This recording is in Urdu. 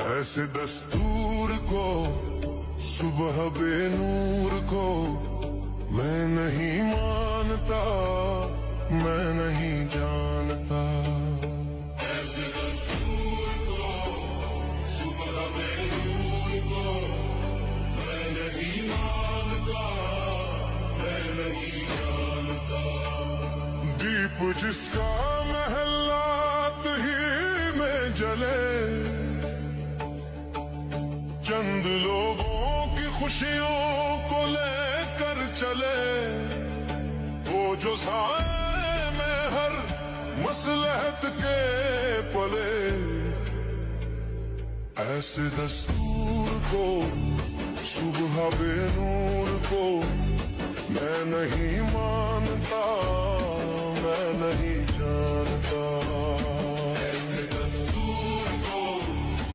ایسے دستور کو صبح بے نور کو میں نہیں مانتا، میں نہیں جانتا۔ ایسے دستور کو صبح بے نور کو میں نہیں مانتا، میں نہیں جانتا۔ دیپ جس کا محلات ہی میں جلے، چند لوگوں کی خوشیوں کو لے کر چلے، وہ جو سائے میں ہر مصلحت کے پلے۔ ایسے دستور کو صبح بے نور کو میں نہیں مانتا، میں نہیں جانتا۔